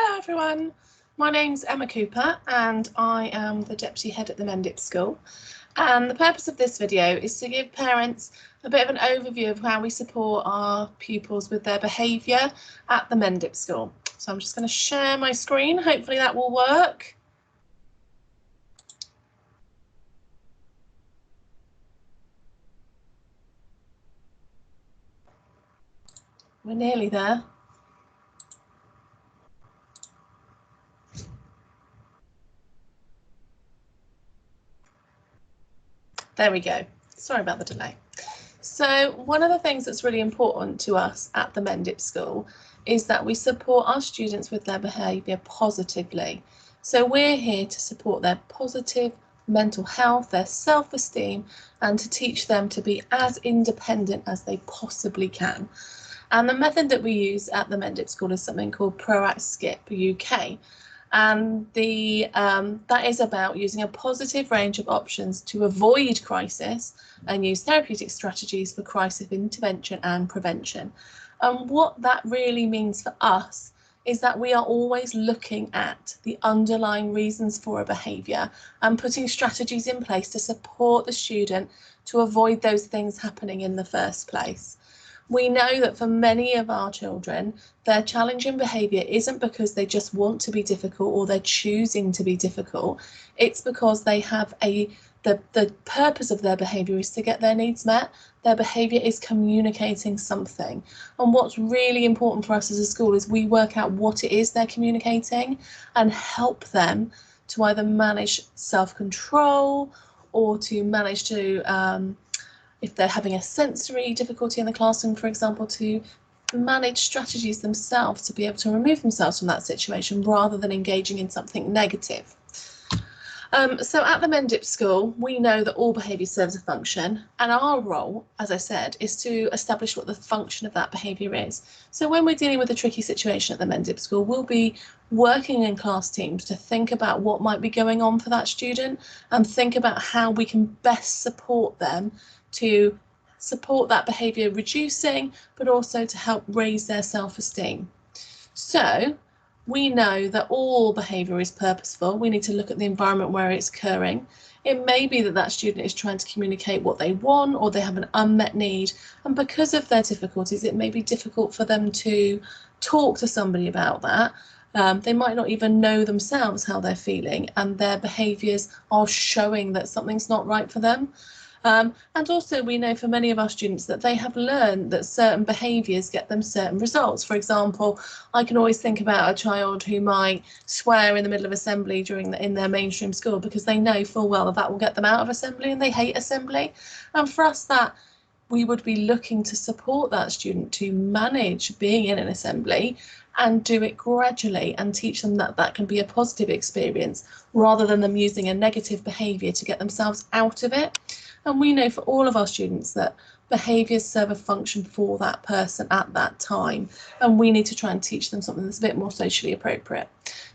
Hello everyone, my name's Emma Cooper and I am the Deputy Head at the Mendip School, and the purpose of this video is to give parents a bit of an overview of how we support our pupils with their behaviour at the Mendip School. So I'm just going to share my screen, hopefully that will work. We're nearly there. There we go. Sorry about the delay. So one of the things that's really important to us at the Mendip School is that we support our students with their behaviour positively. So we're here to support their positive mental health, their self-esteem, and to teach them to be as independent as they possibly can. And the method that we use at the Mendip School is something called Proact Skip UK. And that is about using a positive range of options to avoid crisis and use therapeutic strategies for crisis intervention and prevention. And what that really means for us is that we are always looking at the underlying reasons for a behaviour and putting strategies in place to support the student to avoid those things happening in the first place. We know that for many of our children, their challenging behaviour isn't because they just want to be difficult or they're choosing to be difficult. It's because they have the purpose of their behaviour is to get their needs met. Their behaviour is communicating something. And what's really important for us as a school is we work out what it is they're communicating and help them to either manage self-control or to manage to if they're having a sensory difficulty in the classroom, for example, to manage strategies themselves to be able to remove themselves from that situation rather than engaging in something negative. So at the Mendip School, we know that all behaviour serves a function, and our role, as I said, is to establish what the function of that behaviour is. So when we're dealing with a tricky situation at the Mendip School, we'll be working in class teams to think about what might be going on for that student and think about how we can best support them to support that behaviour reducing, but also to help raise their self-esteem. So we know that all behaviour is purposeful. We need to look at the environment where it's occurring. It may be that that student is trying to communicate what they want or they have an unmet need, and because of their difficulties it may be difficult for them to talk to somebody about that. They might not even know themselves how they're feeling, and their behaviours are showing that something's not right for them. And also we know for many of our students that they have learned that certain behaviours get them certain results. For example, I can always think about a child who might swear in the middle of assembly in their mainstream school because they know full well that will get them out of assembly and they hate assembly. And for us, that we would be looking to support that student to manage being in an assembly and do it gradually and teach them that that can be a positive experience rather than them using a negative behaviour to get themselves out of it. And we know for all of our students that behaviours serve a function for that person at that time, and we need to try and teach them something that's a bit more socially appropriate.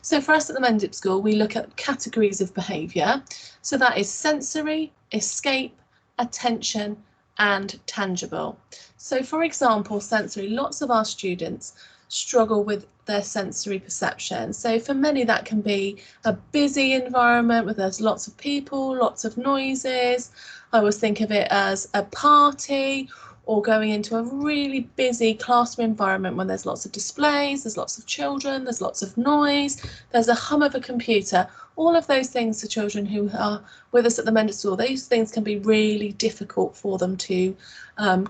So for us at the Mendip School, we look at categories of behaviour. So that is sensory, escape, attention, and tangible. So for example, sensory, lots of our students struggle with their sensory perception. So for many that can be a busy environment where there's lots of people, lots of noises. I always think of it as a party or going into a really busy classroom environment when there's lots of displays, there's lots of children, there's lots of noise, there's a hum of a computer. All of those things for children who are with us at the Mendip School, those things can be really difficult for them to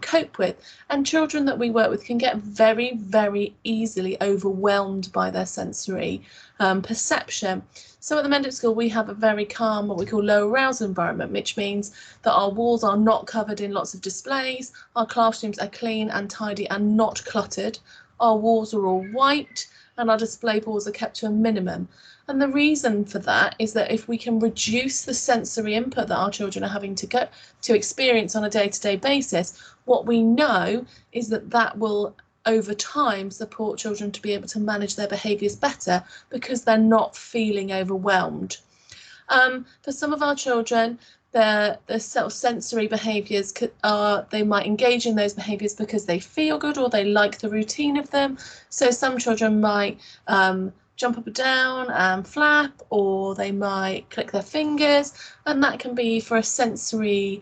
cope with. And children that we work with can get very, very easily overwhelmed by their sensory perception. So at the Mendip School, we have a very calm, what we call low arousal environment, which means that our walls are not covered in lots of displays, our classrooms are clean and tidy and not cluttered, our walls are all white, and our display boards are kept to a minimum. And the reason for that is that if we can reduce the sensory input that our children are having to experience on a day-to-day basis, what we know is that that will over time support children to be able to manage their behaviours better because they're not feeling overwhelmed. For some of our children, their sort of sensory behaviours they might engage in those behaviours because they feel good or they like the routine of them. So some children might jump up and down and flap, or they might click their fingers, and that can be for a sensory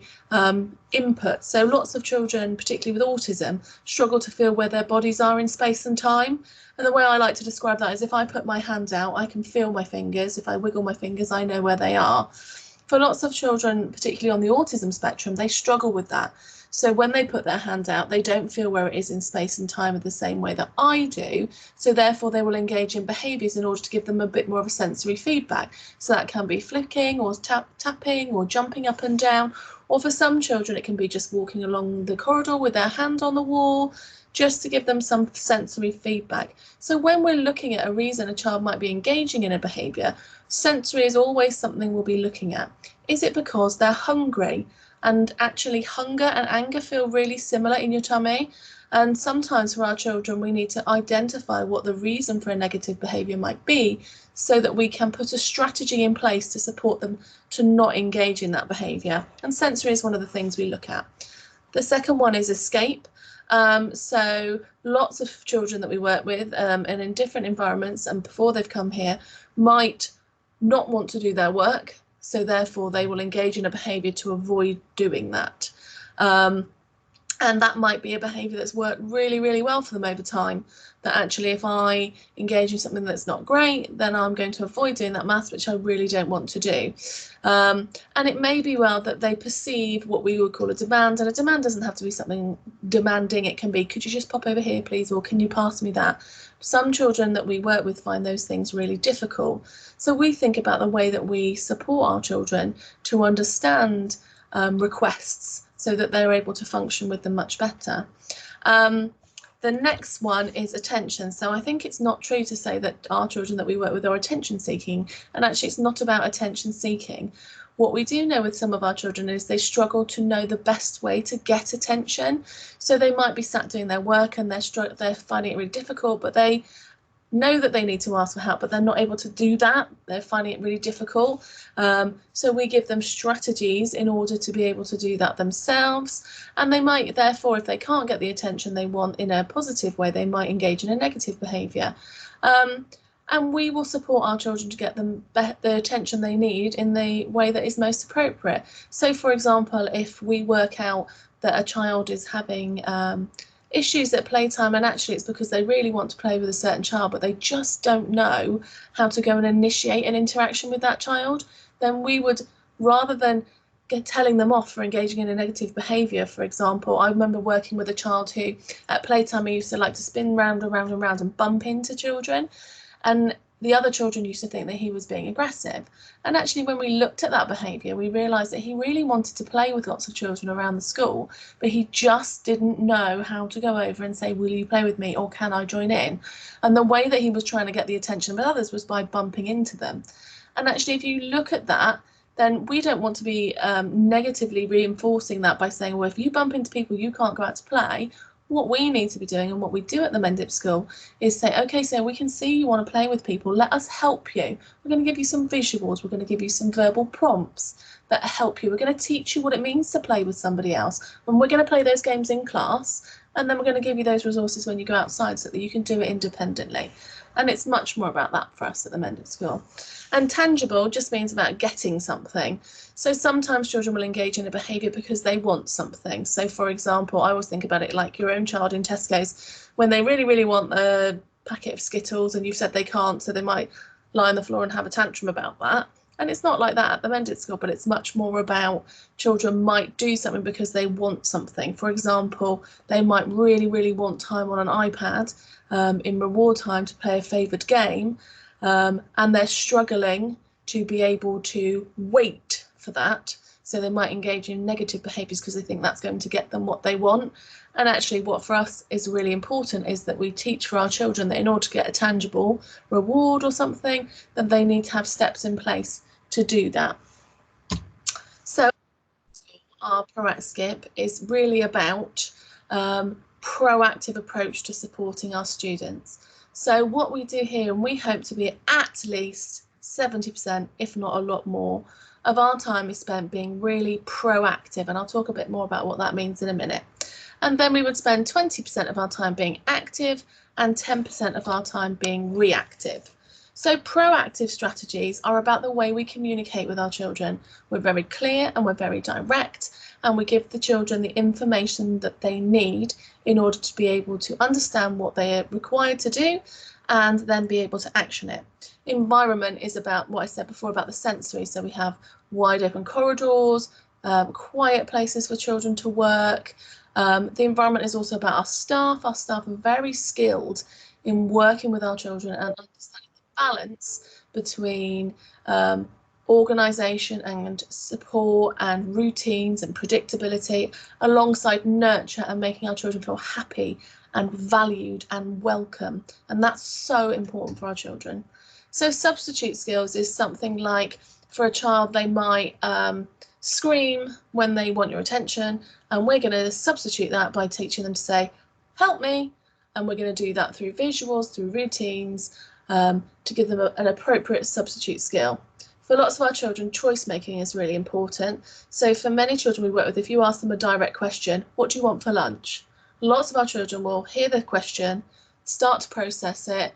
input. So lots of children, particularly with autism, struggle to feel where their bodies are in space and time. And the way I like to describe that is if I put my hand out, I can feel my fingers. If I wiggle my fingers, I know where they are. For lots of children, particularly on the autism spectrum, they struggle with that. So when they put their hand out, they don't feel where it is in space and time in the same way that I do. So therefore, they will engage in behaviours in order to give them a bit more of a sensory feedback. So that can be flicking or tapping or jumping up and down. Or for some children, it can be just walking along the corridor with their hand on the wall, just to give them some sensory feedback. So when we're looking at a reason a child might be engaging in a behaviour, sensory is always something we'll be looking at. Is it because they're hungry? And actually hunger and anger feel really similar in your tummy. And sometimes for our children, we need to identify what the reason for a negative behaviour might be so that we can put a strategy in place to support them to not engage in that behaviour. And sensory is one of the things we look at. The second one is escape. So lots of children that we work with and in different environments and before they've come here might not want to do their work. So therefore, they will engage in a behaviour to avoid doing that. And that might be a behaviour that's worked really, really well for them over time. That actually, if I engage in something that's not great, then I'm going to avoid doing that maths, which I really don't want to do. And it may be well that they perceive what we would call a demand. And a demand doesn't have to be something demanding. It can be, could you just pop over here, please? Or can you pass me that? Some children that we work with find those things really difficult. So we think about the way that we support our children to understand requests so that they're able to function with them much better. The next one is attention. So I think it's not true to say that our children that we work with are attention seeking, and actually it's not about attention seeking. What we do know with some of our children is they struggle to know the best way to get attention. So they might be sat doing their work and they're finding it really difficult, but they know that they need to ask for help, but they're not able to do that. They're finding it really difficult. So we give them strategies in order to be able to do that themselves. And they might, therefore, if they can't get the attention they want in a positive way, they might engage in a negative behaviour. And we will support our children to get them the attention they need in the way that is most appropriate. So, for example, if we work out that a child is having issues at playtime and actually it's because they really want to play with a certain child but they just don't know how to go and initiate an interaction with that child, then we would, rather than telling them off for engaging in a negative behaviour, for example, I remember working with a child who at playtime he used to like to spin round and round and round and bump into children, and the other children used to think that he was being aggressive. And actually, when we looked at that behaviour, we realised that he really wanted to play with lots of children around the school, but he just didn't know how to go over and say, will you play with me or can I join in? And the way that he was trying to get the attention of others was by bumping into them. And actually, if you look at that, then we don't want to be negatively reinforcing that by saying, well, if you bump into people, you can't go out to play. What we need to be doing and what we do at the Mendip School is say, okay, so we can see you want to play with people. Let us help you. We're going to give you some visuals. We're going to give you some verbal prompts that help you. We're going to teach you what it means to play with somebody else. And we're going to play those games in class. And then we're going to give you those resources when you go outside so that you can do it independently. And it's much more about that for us at the Mendip School. And tangible just means about getting something. So sometimes children will engage in a behaviour because they want something. So for example, I always think about it like your own child in Tesco's, when they really, really want a packet of Skittles and you've said they can't, so they might lie on the floor and have a tantrum about that. And it's not like that at the Mendip School, but it's much more about children might do something because they want something. For example, they might really, really want time on an iPad in reward time to play a favoured game, and they're struggling to be able to wait for that. So they might engage in negative behaviours because they think that's going to get them what they want. And actually what for us is really important is that we teach for our children that in order to get a tangible reward or something, then they need to have steps in place to do that. So our ProAct Skip is really about proactive approach to supporting our students. So what we do here, and we hope to be at least 70%, if not a lot more, of our time is spent being really proactive, and I'll talk a bit more about what that means in a minute. And then we would spend 20% of our time being active and 10% of our time being reactive. So proactive strategies are about the way we communicate with our children. We're very clear and we're very direct, and we give the children the information that they need in order to be able to understand what they are required to do and then be able to action it. Environment is about what I said before about the sensory. So we have wide open corridors, quiet places for children to work. The environment is also about our staff. Our staff are very skilled in working with our children and understanding the balance between organisation and support and routines and predictability, alongside nurture and making our children feel happy and valued and welcome. And that's so important for our children. So substitute skills is something like, for a child, they might scream when they want your attention, and we're going to substitute that by teaching them to say, help me. And we're going to do that through visuals, through routines, to give them an appropriate substitute skill. For lots of our children, choice making is really important. So for many children we work with, if you ask them a direct question, what do you want for lunch? Lots of our children will hear the question, start to process it,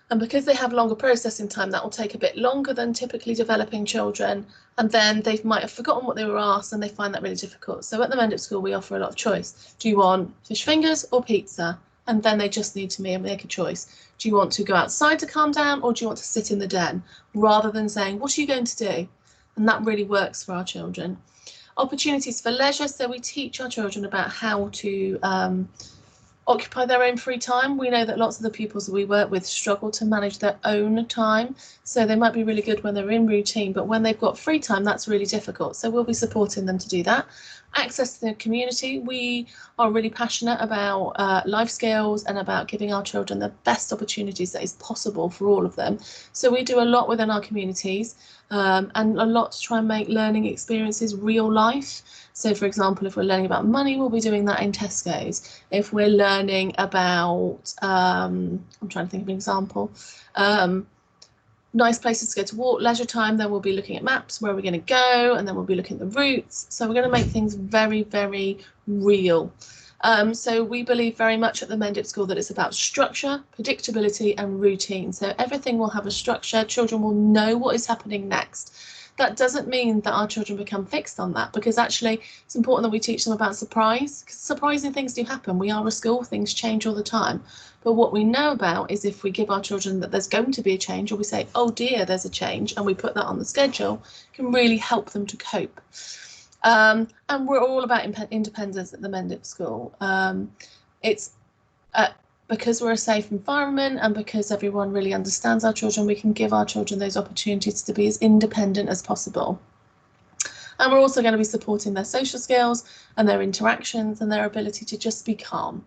and because they have longer processing time, that will take a bit longer than typically developing children, and then they might have forgotten what they were asked and they find that really difficult. So at the Mendip School we offer a lot of choice. Do you want fish fingers or pizza? And then they just need to make a choice. Do you want to go outside to calm down, or do you want to sit in the den? Rather than saying, what are you going to do? And that really works for our children. Opportunities for leisure. So we teach our children about how to occupy their own free time. We know that lots of the pupils that we work with struggle to manage their own time. So they might be really good when they're in routine, but when they've got free time, that's really difficult. So we'll be supporting them to do that. Access to the community. We are really passionate about life skills and about giving our children the best opportunities that is possible for all of them. So we do a lot within our communities and a lot to try and make learning experiences real life. So for example, if we're learning about money, we'll be doing that in Tesco's. If we're learning about, I'm trying to think of an example, nice places to go to walk, leisure time, then we'll be looking at maps, where we're going to go, and then we'll be looking at the routes. So we're going to make things very, very real. So we believe very much at the Mendip School that it's about structure, predictability and routine. So everything will have a structure, children will know what is happening next. That doesn't mean that our children become fixed on that, because actually it's important that we teach them about surprise, because surprising things do happen. We are a school, things change all the time. But what we know about is if we give our children that there's going to be a change, or we say, oh dear, there's a change, and we put that on the schedule, can really help them to cope. And we're all about independence at the Mendip School. It's because we're a safe environment and because everyone really understands our children, we can give our children those opportunities to be as independent as possible. And we're also going to be supporting their social skills and their interactions and their ability to just be calm.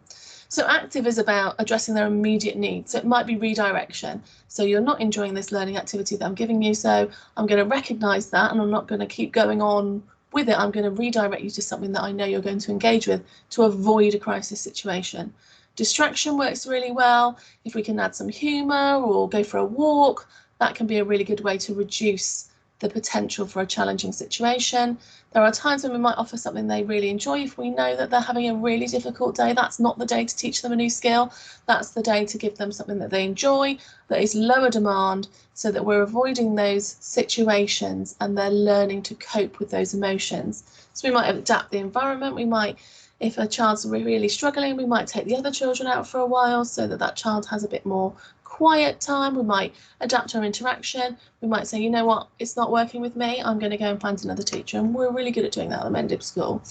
So active is about addressing their immediate needs. So it might be redirection. So you're not enjoying this learning activity that I'm giving you, so I'm going to recognise that and I'm not going to keep going on with it. I'm going to redirect you to something that I know you're going to engage with to avoid a crisis situation. Distraction works really well. If we can add some humour or go for a walk, that can be a really good way to reduce the potential for a challenging situation. There are times when we might offer something they really enjoy. If we know that they're having a really difficult day, that's not the day to teach them a new skill. That's the day to give them something that they enjoy, that is lower demand, so that we're avoiding those situations and they're learning to cope with those emotions. So we might adapt the environment. We might, if a child's really struggling, we might take the other children out for a while so that that child has a bit more quiet time. We might adapt our interaction. We might say, you know what, it's not working with me, I'm going to go and find another teacher. And we're really good at doing that at the Mendip School.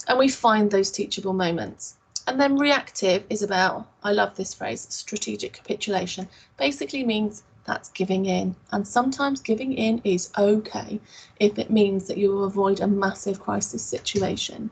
And we find those teachable moments. And then reactive is about, I love this phrase, strategic capitulation. Basically means that's giving in. And sometimes giving in is okay if it means that you will avoid a massive crisis situation.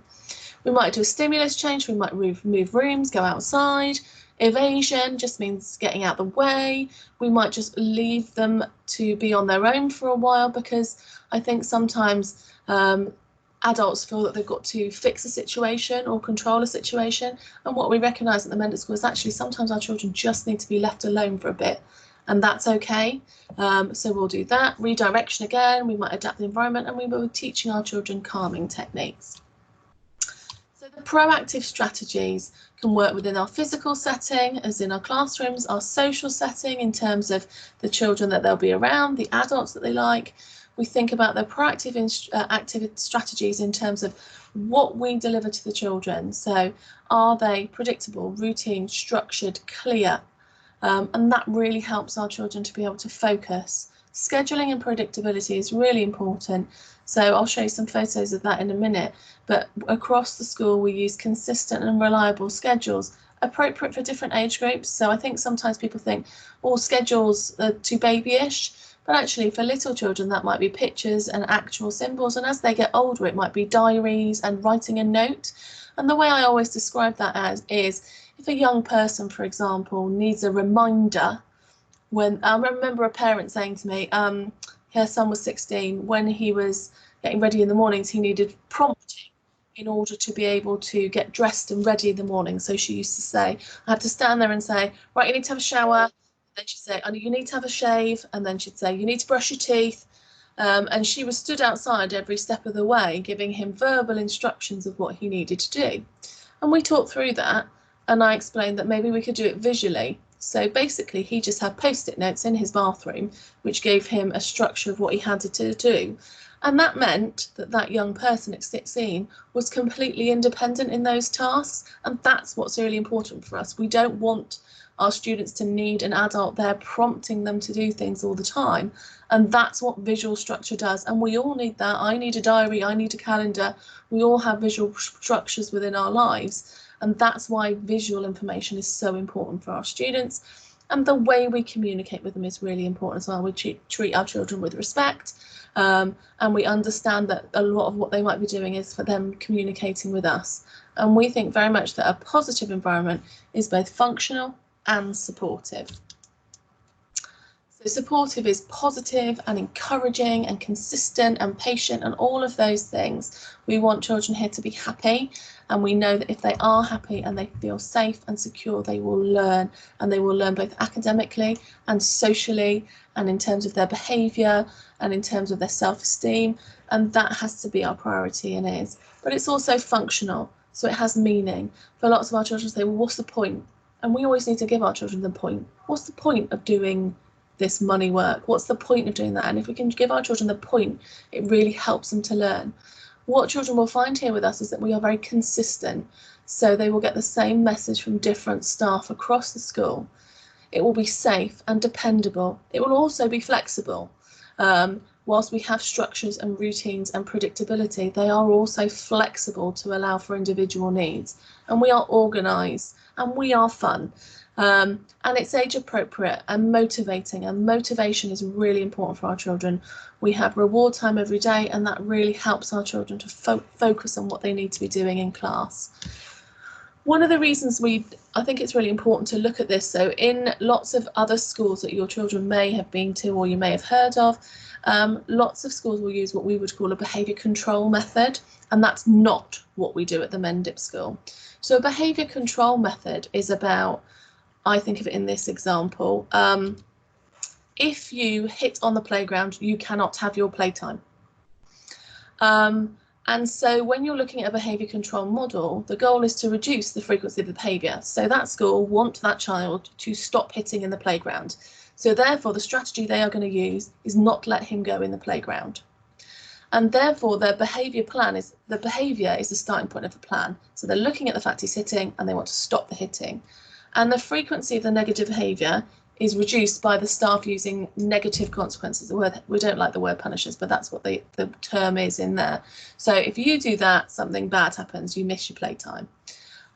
We might do a stimulus change, we might move rooms, go outside. Evasion just means getting out the way. We might just leave them to be on their own for a while, because I think sometimes adults feel that they've got to fix a situation or control a situation. And what we recognise at the Mendip School is actually sometimes our children just need to be left alone for a bit. And that's okay. So we'll do that. Redirection again, we might adapt the environment, and we will be teaching our children calming techniques. So Proactive strategies can work within our physical setting, as in our classrooms, our social setting in terms of the children that they'll be around, the adults that they like. We think about the proactive activity strategies in terms of what we deliver to the children. So are they predictable, routine, structured, clear? And that really helps our children to be able to focus. Scheduling and predictability is really important. So I'll show you some photos of that in a minute. But across the school, we use consistent and reliable schedules appropriate for different age groups. So I think sometimes people think, all schedules are too babyish. But actually, for little children, that might be pictures and actual symbols. And as they get older, it might be diaries and writing a note. And the way I always describe that as is, if a young person, for example, needs a reminder, when I remember a parent saying to me, her son was 16, when he was getting ready in the mornings, he needed prompting in order to be able to get dressed and ready in the morning. So she used to say, I had to stand there and say, right, you need to have a shower. Then she'd say, oh, you need to have a shave. And then she'd say, you need to brush your teeth. And she was stood outside every step of the way, giving him verbal instructions of what he needed to do. And we talked through that, and I explained that maybe we could do it visually. So basically, he just had post-it notes in his bathroom, which gave him a structure of what he had to do. And that meant that that young person at 16 was completely independent in those tasks. And that's what's really important for us. We don't want our students to need an adult there prompting them to do things all the time. And that's what visual structure does. And we all need that. I need a diary, I need a calendar. We all have visual structures within our lives. And that's why visual information is so important for our students. And the way we communicate with them is really important as well. We treat our children with respect, and we understand that a lot of what they might be doing is for them communicating with us. And we think very much that a positive environment is both functional and supportive. So supportive is positive and encouraging and consistent and patient and all of those things. We want children here to be happy, and we know that if they are happy and they feel safe and secure, they will learn, and they will learn both academically and socially and in terms of their behaviour and in terms of their self-esteem, and that has to be our priority and is. But it's also functional, so it has meaning. For lots of our children say, well, what's the point? And we always need to give our children the point. What's the point of doing this money work? What's the point of doing that? And if we can give our children the point, it really helps them to learn. What children will find here with us is that we are very consistent. So they will get the same message from different staff across the school. It will be safe and dependable. It will also be flexible. Whilst we have structures and routines and predictability, they are also flexible to allow for individual needs. And we are organised and we are fun. And it's age appropriate and motivating, and motivation is really important for our children. We have reward time every day, and that really helps our children to focus on what they need to be doing in class. One of the reasons I think it's really important to look at this, so in lots of other schools that your children may have been to or you may have heard of, lots of schools will use what we would call a behaviour control method, and that's not what we do at the Mendip School. So a behaviour control method is about, I think of it in this example, if you hit on the playground, you cannot have your playtime. And so when you're looking at a behaviour control model, the goal is to reduce the frequency of the behaviour. So that school want that child to stop hitting in the playground. So therefore, the strategy they are going to use is not let him go in the playground. And therefore, their behaviour plan is, the behaviour is the starting point of the plan. So they're looking at the fact he's hitting and they want to stop the hitting. And the frequency of the negative behaviour is reduced by the staff using negative consequences. The word, we don't like the word punishes, but that's what the term is in there. So if you do that, something bad happens, you miss your playtime.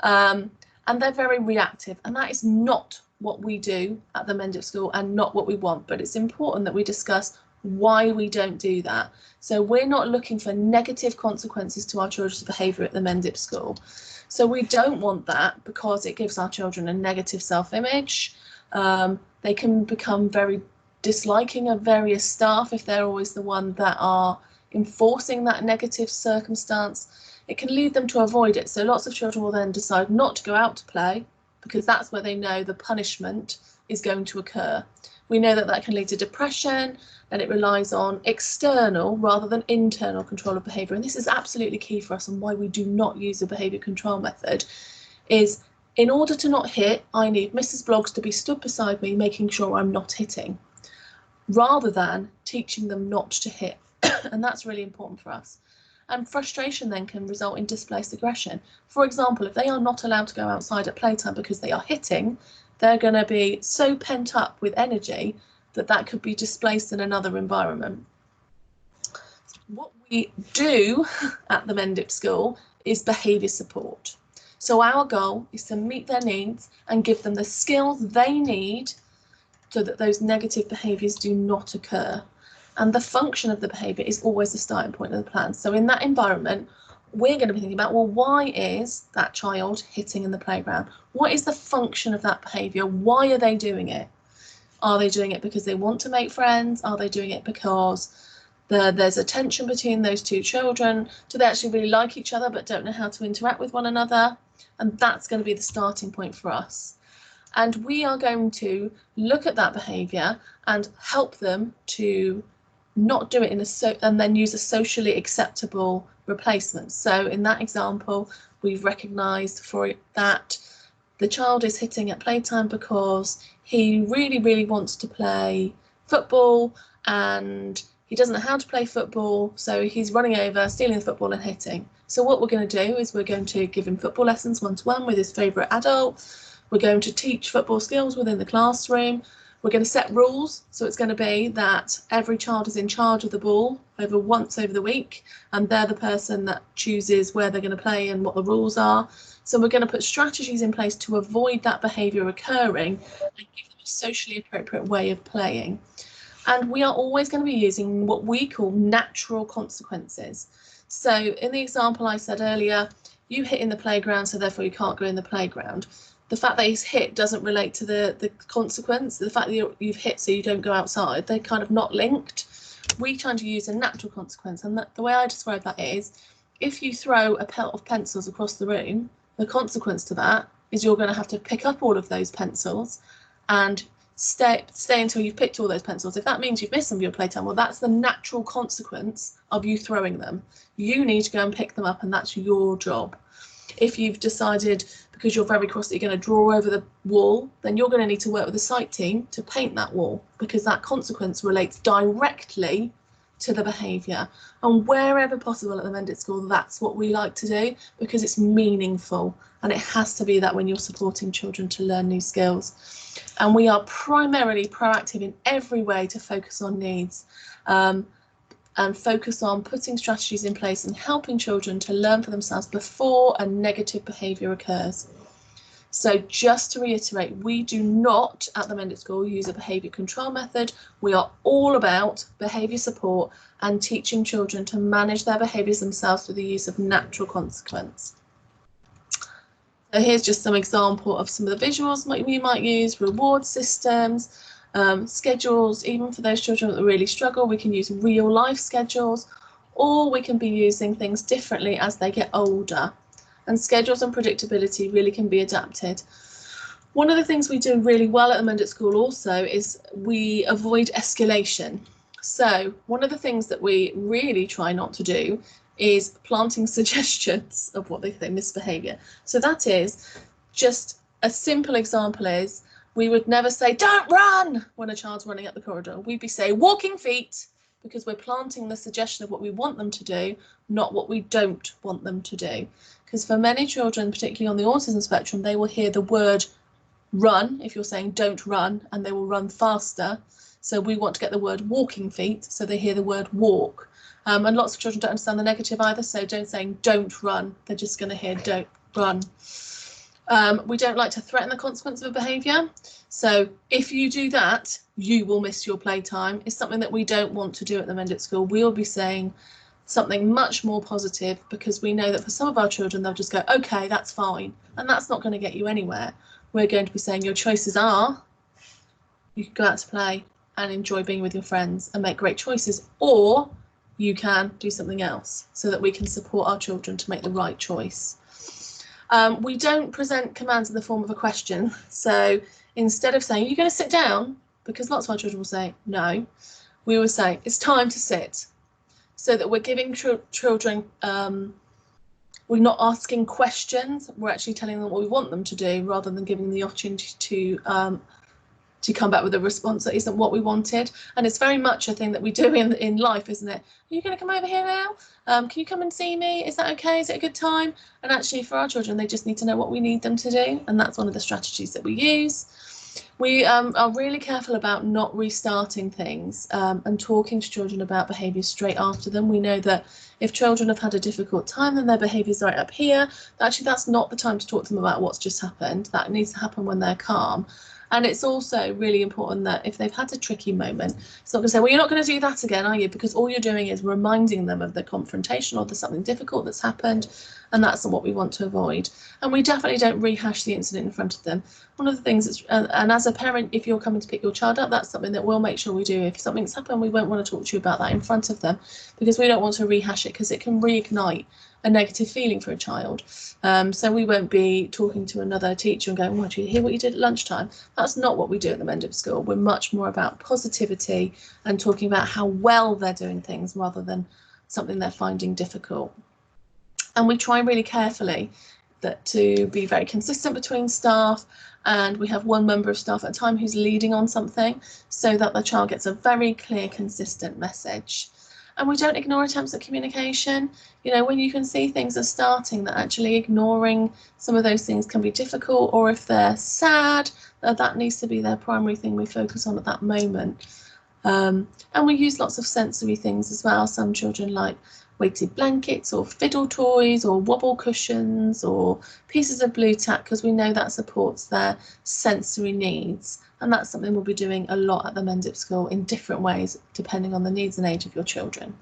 And they're very reactive, and that is not what we do at the Mendip School and not what we want. But it's important that we discuss why we don't do that. So we're not looking for negative consequences to our children's behaviour at the Mendip School. So we don't want that because it gives our children a negative self-image. They can become very disliking of various staff if they're always the one that are enforcing that negative circumstance. It can lead them to avoid it. So lots of children will then decide not to go out to play because that's where they know the punishment is going to occur. We know that that can lead to depression, and it relies on external rather than internal control of behaviour. And this is absolutely key for us, and why we do not use a behaviour control method is, in order to not hit, I need Mrs. Bloggs to be stood beside me making sure I'm not hitting, rather than teaching them not to hit. And that's really important for us. And frustration then can result in displaced aggression. For example, if they are not allowed to go outside at playtime because they are hitting, they're going to be so pent up with energy that that could be displaced in another environment. What we do at the Mendip School is behaviour support. So our goal is to meet their needs and give them the skills they need so that those negative behaviours do not occur. And the function of the behaviour is always the starting point of the plan. So in that environment, we're going to be thinking about, well, why is that child hitting in the playground? What is the function of that behaviour? Why are they doing it? Are they doing it because they want to make friends? Are they doing it because there's a tension between those two children? Do they actually really like each other but don't know how to interact with one another? And that's going to be the starting point for us. And we are going to look at that behaviour and help them to not do it and then use a socially acceptable replacement. So in that example, we've recognised for that the child is hitting at playtime because he really, really wants to play football and he doesn't know how to play football, so he's running over, stealing the football and hitting. So what we're going to do is we're going to give him football lessons one-to-one with his favourite adult. We're going to teach football skills within the classroom. We're going to set rules, so it's going to be that every child is in charge of the ball once over the week, and they're the person that chooses where they're going to play and what the rules are. So we're going to put strategies in place to avoid that behaviour occurring and give them a socially appropriate way of playing. And we are always going to be using what we call natural consequences. So in the example I said earlier, you hit in the playground, so therefore you can't go in the playground. The fact that he's hit doesn't relate to the consequence. The fact that you've hit so you don't go outside, they're kind of not linked. We try to use a natural consequence, and the way I describe that is, if you throw a pelt of pencils across the room, the consequence to that is you're going to have to pick up all of those pencils and stay until you've picked all those pencils. If that means you've missed some of your playtime, well, that's the natural consequence of you throwing them. You need to go and pick them up, and that's your job. If you've decided, because you're very cross, that you're going to draw over the wall, then you're going to need to work with the sight team to paint that wall, because that consequence relates directly to the behaviour. And wherever possible at the Mendip School, that's what we like to do, because it's meaningful, and it has to be that when you're supporting children to learn new skills. And we are primarily proactive in every way to focus on needs. And focus on putting strategies in place and helping children to learn for themselves before a negative behaviour occurs. So just to reiterate, we do not at the Mendip School use a behaviour control method. We are all about behaviour support and teaching children to manage their behaviours themselves through the use of natural consequence. So here's just some example of some of the visuals we might use: reward systems, schedules. Even for those children that really struggle, we can use real life schedules, or we can be using things differently as they get older. And schedules and predictability really can be adapted. One of the things we do really well at the Mendip School also is we avoid escalation. So one of the things that we really try not to do is planting suggestions of what they think misbehaviour. So that is, just a simple example is, we would never say, don't run, when a child's running up the corridor. We'd be saying, walking feet, because we're planting the suggestion of what we want them to do, not what we don't want them to do. Because for many children, particularly on the autism spectrum, they will hear the word run, if you're saying don't run, and they will run faster. So we want to get the word walking feet, so they hear the word walk. And lots of children don't understand the negative either, so don't saying don't run, they're just going to hear don't run. We don't like to threaten the consequence of a behaviour. So if you do that, you will miss your playtime. It's something that we don't want to do at the Mendip School. We'll be saying something much more positive, because we know that for some of our children, they'll just go, okay, that's fine. And that's not going to get you anywhere. We're going to be saying your choices are, you can go out to play and enjoy being with your friends and make great choices, or you can do something else, so that we can support our children to make the right choice. We don't present commands in the form of a question. So instead of saying, you're going to sit down, because lots of our children will say no, we will say, it's time to sit. So that we're giving children, we're not asking questions, we're actually telling them what we want them to do, rather than giving them the opportunity to come back with a response that isn't what we wanted. And it's very much a thing that we do in life, isn't it? Are you going to come over here now? Can you come and see me? Is that okay? Is it a good time? And actually for our children, they just need to know what we need them to do. And that's one of the strategies that we use. We are really careful about not restarting things and talking to children about behaviour straight after them. We know that if children have had a difficult time, then their behaviour's right up here. Actually, that's not the time to talk to them about what's just happened. That needs to happen when they're calm. And it's also really important that if they've had a tricky moment, it's not going to say, well, you're not going to do that again, are you? Because all you're doing is reminding them of the confrontation or there's something difficult that's happened. And that's what we want to avoid. And we definitely don't rehash the incident in front of them. One of the things that's, and as a parent, if you're coming to pick your child up, that's something that we'll make sure we do. If something's happened, we won't want to talk to you about that in front of them, because we don't want to rehash it, because it can reignite a negative feeling for a child. So we won't be talking to another teacher and going, well, do you hear what you did at lunchtime? That's not what we do at the Mendip School. We're much more about positivity and talking about how well they're doing things rather than something they're finding difficult. And we try really carefully that to be very consistent between staff, and we have one member of staff at a time who's leading on something so that the child gets a very clear, consistent message. And we don't ignore attempts at communication. You know, when you can see things are starting, that actually ignoring some of those things can be difficult, or if they're sad, that needs to be their primary thing we focus on at that moment. And we use lots of sensory things as well. Some children like weighted blankets or fiddle toys or wobble cushions or pieces of blue tack, because we know that supports their sensory needs. And that's something we'll be doing a lot at the Mendip School in different ways, depending on the needs and age of your children.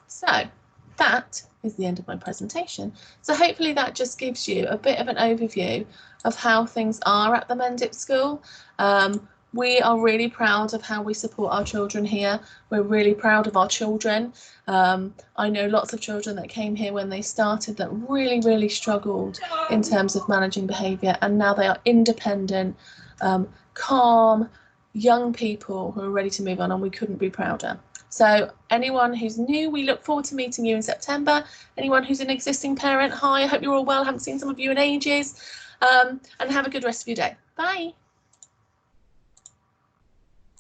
So that is the end of my presentation. So hopefully that just gives you a bit of an overview of how things are at the Mendip School. We are really proud of how we support our children here. We're really proud of our children. I know lots of children that came here when they started that really struggled in terms of managing behaviour, and now they are independent, calm, young people who are ready to move on, and we couldn't be prouder. So anyone who's new, we look forward to meeting you in September. Anyone who's an existing parent, hi, I hope you're all well. I haven't seen some of you in ages. And have a good rest of your day. Bye.